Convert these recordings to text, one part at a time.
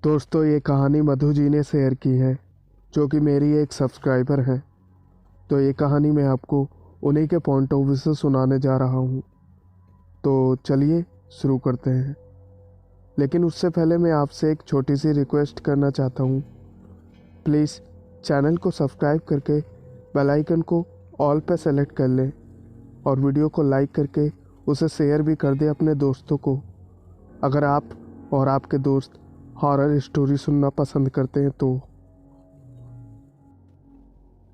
दोस्तों, ये कहानी मधु जी ने शेयर की है, जो कि मेरी एक सब्सक्राइबर है। तो ये कहानी मैं आपको उन्हीं के पॉइंट ऑफ व्यू से सुनाने जा रहा हूँ। तो चलिए शुरू करते हैं। लेकिन उससे पहले मैं आपसे एक छोटी सी रिक्वेस्ट करना चाहता हूँ। प्लीज़ चैनल को सब्सक्राइब करके बेल आइकन को ऑल पे सेलेक्ट कर लें और वीडियो को लाइक करके उसे शेयर भी कर दें अपने दोस्तों को, अगर आप और आपके दोस्त हॉरर स्टोरी सुनना पसंद करते हैं तो।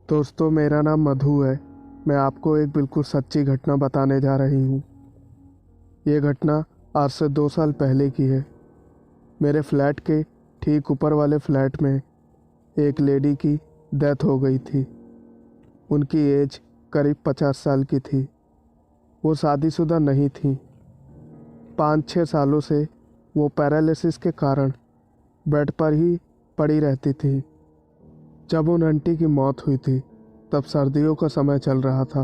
दोस्तों, मेरा नाम मधु है। मैं आपको एक बिल्कुल सच्ची घटना बताने जा रही हूँ। ये घटना आज से 2 साल पहले की है। मेरे फ्लैट के ठीक ऊपर वाले फ्लैट में एक लेडी की डेथ हो गई थी। उनकी एज करीब 50 साल की थी। वो शादीशुदा नहीं थी। 5-6 सालों से वो पैरालिसिस के कारण बेड पर ही पड़ी रहती थी। जब उन आंटी की मौत हुई थी तब सर्दियों का समय चल रहा था।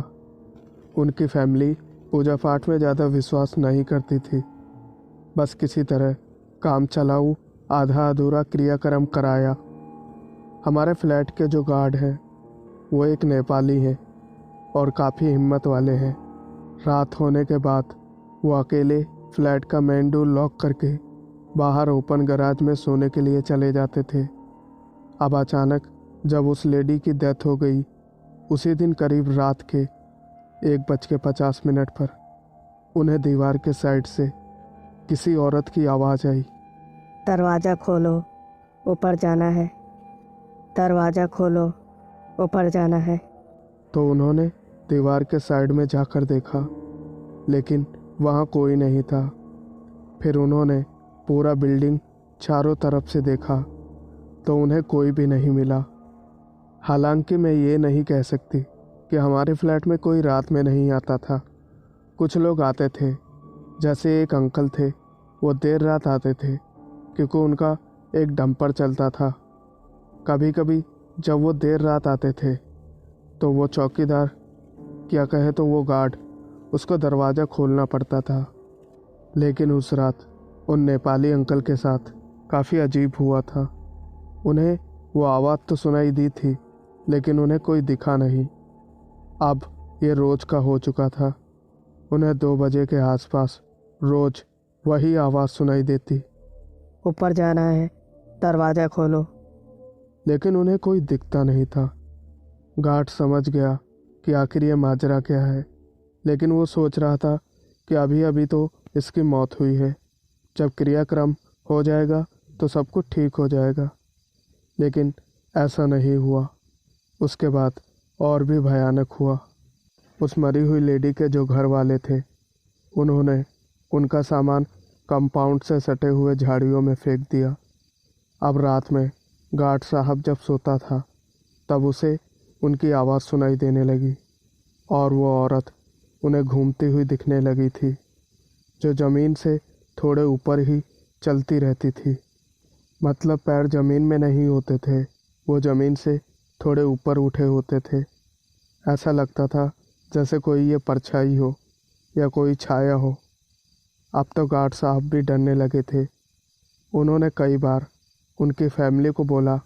उनकी फैमिली पूजा पाठ में ज़्यादा विश्वास नहीं करती थी। बस किसी तरह काम चलाऊ आधा अधूरा क्रियाक्रम कराया। हमारे फ्लैट के जो गार्ड हैं वो एक नेपाली हैं और काफ़ी हिम्मत वाले हैं। रात होने के बाद वो अकेले फ्लैट का मेन डोर लॉक करके बाहर ओपन गैराज में सोने के लिए चले जाते थे। अब अचानक जब उस लेडी की डेथ हो गई, उसी दिन करीब रात के 1:50 पर उन्हें दीवार के साइड से किसी औरत की आवाज़ आई। दरवाज़ा खोलो, ऊपर जाना है। दरवाज़ा खोलो, ऊपर जाना है। तो उन्होंने दीवार के साइड में जाकर देखा, लेकिन वहाँ कोई नहीं था। फिर उन्होंने पूरा बिल्डिंग चारों तरफ से देखा तो उन्हें कोई भी नहीं मिला। हालांकि मैं ये नहीं कह सकती कि हमारे फ्लैट में कोई रात में नहीं आता था। कुछ लोग आते थे, जैसे एक अंकल थे। वो देर रात आते थे क्योंकि उनका एक डंपर चलता था। कभी कभी जब वो देर रात आते थे तो वो चौकीदार, क्या कहे तो वो गार्ड, उसको दरवाज़ा खोलना पड़ता था। लेकिन उस रात उन नेपाली अंकल के साथ काफ़ी अजीब हुआ था। उन्हें वो आवाज़ तो सुनाई दी थी, लेकिन उन्हें कोई दिखा नहीं। अब ये रोज़ का हो चुका था। उन्हें 2 बजे के आसपास रोज़ वही आवाज़ सुनाई देती, ऊपर जाना है, दरवाज़ा खोलो। लेकिन उन्हें कोई दिखता नहीं था। गार्ड समझ गया कि आखिर ये माजरा क्या है, लेकिन वो सोच रहा था कि अभी अभी तो इसकी मौत हुई है। जब क्रियाक्रम हो जाएगा तो सब कुछ ठीक हो जाएगा। लेकिन ऐसा नहीं हुआ। उसके बाद और भी भयानक हुआ। उस मरी हुई लेडी के जो घर वाले थे, उन्होंने उनका सामान कंपाउंड से सटे हुए झाड़ियों में फेंक दिया। अब रात में गार्ड साहब जब सोता था तब उसे उनकी आवाज़ सुनाई देने लगी और वो औरत उन्हें घूमती हुई दिखने लगी थी, जो ज़मीन से थोड़े ऊपर ही चलती रहती थी। मतलब पैर ज़मीन में नहीं होते थे, वो ज़मीन से थोड़े ऊपर उठे होते थे। ऐसा लगता था जैसे कोई ये परछाई हो या कोई छाया हो। अब तो गार्ड साहब भी डरने लगे थे। उन्होंने कई बार उनकी फैमिली को बोला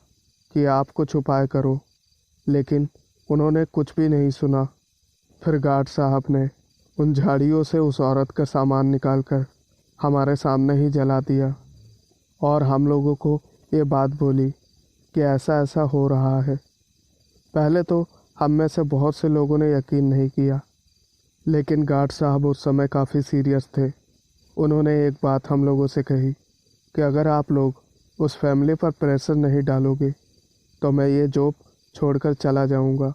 कि आप कुछ उपाय करो, लेकिन उन्होंने कुछ भी नहीं सुना। फिर गार्ड साहब ने उन झाड़ियों से उस औरत का सामान निकालकर हमारे सामने ही जला दिया और हम लोगों को ये बात बोली कि ऐसा ऐसा हो रहा है। पहले तो हम में से बहुत से लोगों ने यकीन नहीं किया, लेकिन गार्ड साहब उस समय काफ़ी सीरियस थे। उन्होंने एक बात हम लोगों से कही कि अगर आप लोग उस फैमिली पर प्रेशर नहीं डालोगे तो मैं ये जॉब छोड़कर चला जाऊंगा।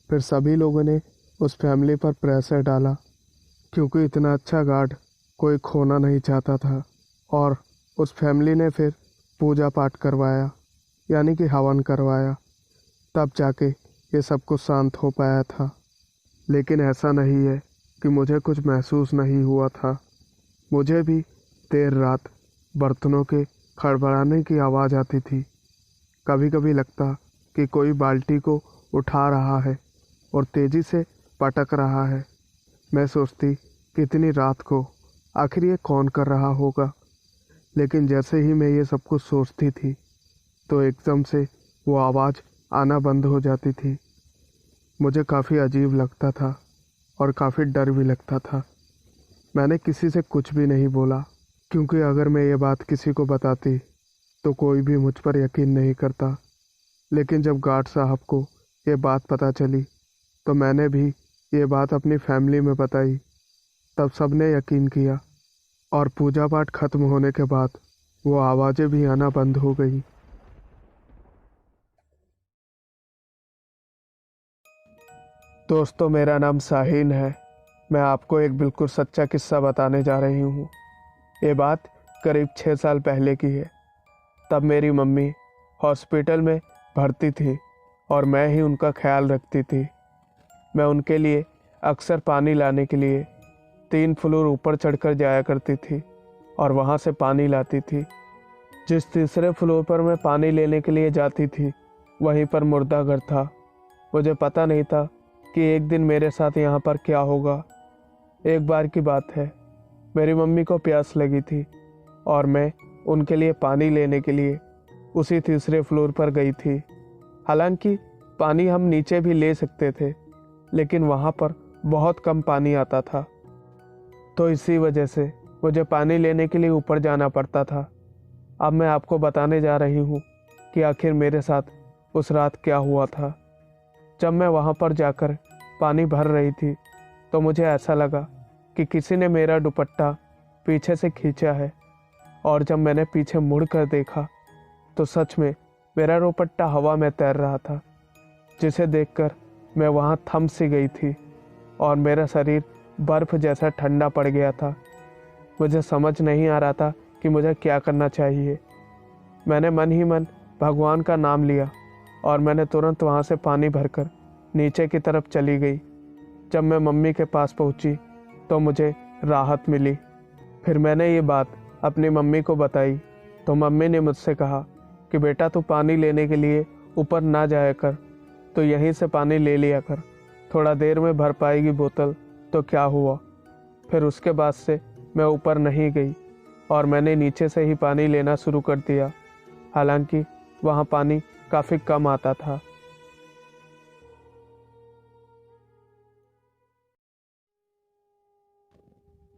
फिर सभी लोगों ने उस फैमिली पर प्रेशर डाला, क्योंकि इतना अच्छा गार्ड कोई खोना नहीं चाहता था। और उस फैमिली ने फिर पूजा पाठ करवाया, यानी कि हवन करवाया। तब जाके ये सब कुछ शांत हो पाया था। लेकिन ऐसा नहीं है कि मुझे कुछ महसूस नहीं हुआ था। मुझे भी देर रात बर्तनों के खड़बड़ाने की आवाज़ आती थी। कभी कभी लगता कि कोई बाल्टी को उठा रहा है और तेज़ी से पटक रहा है। मैं सोचती कि इतनी रात को आखिर ये कौन कर रहा होगा। लेकिन जैसे ही मैं ये सब कुछ सोचती थी तो एकदम से वो आवाज़ आना बंद हो जाती थी। मुझे काफ़ी अजीब लगता था और काफ़ी डर भी लगता था। मैंने किसी से कुछ भी नहीं बोला, क्योंकि अगर मैं ये बात किसी को बताती तो कोई भी मुझ पर यकीन नहीं करता। लेकिन जब गार्ड साहब को ये बात पता चली तो मैंने भी ये बात अपनी फैमिली में बताई। तब सबने यकीन किया और पूजा पाठ खत्म होने के बाद वो आवाज़ें भी आना बंद हो गई। दोस्तों, मेरा नाम साहिन है। मैं आपको एक बिल्कुल सच्चा किस्सा बताने जा रही हूँ। ये बात करीब 6 साल पहले की है। तब मेरी मम्मी हॉस्पिटल में भर्ती थी और मैं ही उनका ख्याल रखती थी। मैं उनके लिए अक्सर पानी लाने के लिए 3 फ्लोर ऊपर चढ़कर जाया करती थी और वहाँ से पानी लाती थी। जिस तीसरे फ्लोर पर मैं पानी लेने के लिए जाती थी वहीं पर मुर्दा घर था। मुझे पता नहीं था कि एक दिन मेरे साथ यहाँ पर क्या होगा। एक बार की बात है, मेरी मम्मी को प्यास लगी थी और मैं उनके लिए पानी लेने के लिए उसी तीसरे फ्लोर पर गई थी। हालांकि पानी हम नीचे भी ले सकते थे, लेकिन वहाँ पर बहुत कम पानी आता था, तो इसी वजह से मुझे पानी लेने के लिए ऊपर जाना पड़ता था। अब मैं आपको बताने जा रही हूँ कि आखिर मेरे साथ उस रात क्या हुआ था। जब मैं वहाँ पर जाकर पानी भर रही थी तो मुझे ऐसा लगा कि किसी ने मेरा दुपट्टा पीछे से खींचा है, और जब मैंने पीछे मुड़ कर देखा तो सच में मेरा दुपट्टा हवा में तैर रहा था, जिसे देखकर मैं वहाँ थम सी गई थी और मेरा शरीर बर्फ़ जैसा ठंडा पड़ गया था। मुझे समझ नहीं आ रहा था कि मुझे क्या करना चाहिए। मैंने मन ही मन भगवान का नाम लिया और मैंने तुरंत वहाँ से पानी भरकर नीचे की तरफ चली गई। जब मैं मम्मी के पास पहुँची तो मुझे राहत मिली। फिर मैंने ये बात अपनी मम्मी को बताई तो मम्मी ने मुझसे कहा कि बेटा, तू पानी लेने के लिए ऊपर ना जाया कर, तो यहीं से पानी ले लिया कर, थोड़ा देर में भर पाएगी बोतल तो क्या हुआ। फिर उसके बाद से मैं ऊपर नहीं गई और मैंने नीचे से ही पानी लेना शुरू कर दिया। हालांकि वहाँ पानी काफ़ी कम आता था।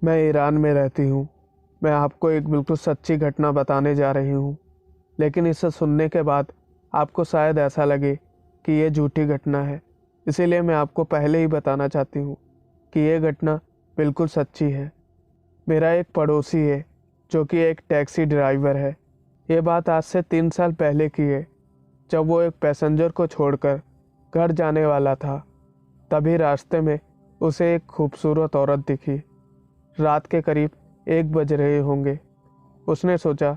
मैं ईरान में रहती हूँ। मैं आपको एक बिल्कुल सच्ची घटना बताने जा रही हूँ, लेकिन इसे सुनने के बाद आपको शायद ऐसा लगे कि ये झूठी घटना है। इसीलिए मैं आपको पहले ही बताना चाहती हूँ कि ये घटना बिल्कुल सच्ची है। मेरा एक पड़ोसी है जो कि एक टैक्सी ड्राइवर है। ये बात आज से 3 साल पहले की है, जब वो एक पैसेंजर को छोड़कर घर जाने वाला था। तभी रास्ते में उसे एक खूबसूरत औरत दिखी। रात के करीब 1 बज रहे होंगे। उसने सोचा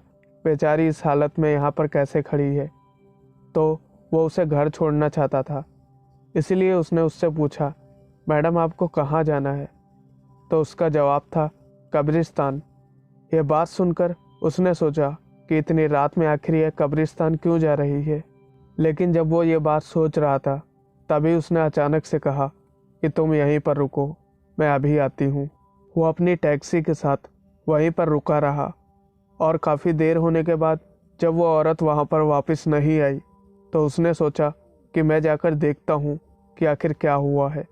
बेचारी इस हालत में यहाँ पर कैसे खड़ी है, तो वो उसे घर छोड़ना चाहता था। इसलिए उसने उससे पूछा, मैडम आपको कहाँ जाना है? तो उसका जवाब था, कब्रिस्तान। ये बात सुनकर उसने सोचा कि इतनी रात में आखिर यह कब्रिस्तान क्यों जा रही है। लेकिन जब वो ये बात सोच रहा था तभी उसने अचानक से कहा कि तुम यहीं पर रुको, मैं अभी आती हूँ। वो अपनी टैक्सी के साथ वहीं पर रुका रहा और काफ़ी देर होने के बाद जब वो औरत वहाँ पर वापस नहीं आई तो उसने सोचा कि मैं जाकर देखता हूँ कि आखिर क्या हुआ है।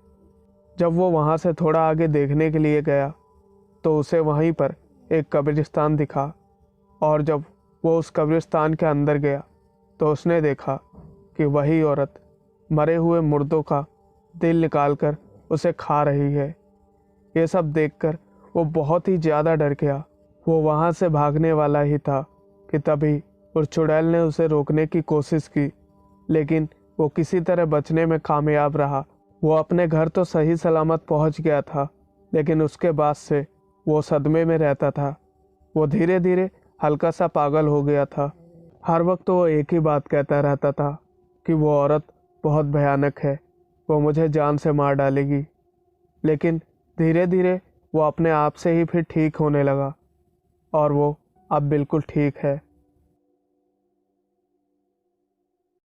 जब वो वहाँ से थोड़ा आगे देखने के लिए गया तो उसे वहीं पर एक कब्रिस्तान दिखा, और जब वो उस कब्रिस्तान के अंदर गया तो उसने देखा कि वही औरत मरे हुए मुर्दों का दिल निकालकर उसे खा रही है। ये सब देखकर वो बहुत ही ज़्यादा डर गया। वो वहाँ से भागने वाला ही था कि तभी उस चुड़ैल ने उसे रोकने की कोशिश की, लेकिन वो किसी तरह बचने में कामयाब रहा। वो अपने घर तो सही सलामत पहुँच गया था, लेकिन उसके बाद से वो सदमे में रहता था। वो धीरे धीरे हल्का सा पागल हो गया था। हर वक्त वो एक ही बात कहता रहता था कि वो औरत बहुत भयानक है, वो मुझे जान से मार डालेगी। लेकिन धीरे धीरे वो अपने आप से ही फिर ठीक होने लगा और वो अब बिल्कुल ठीक है।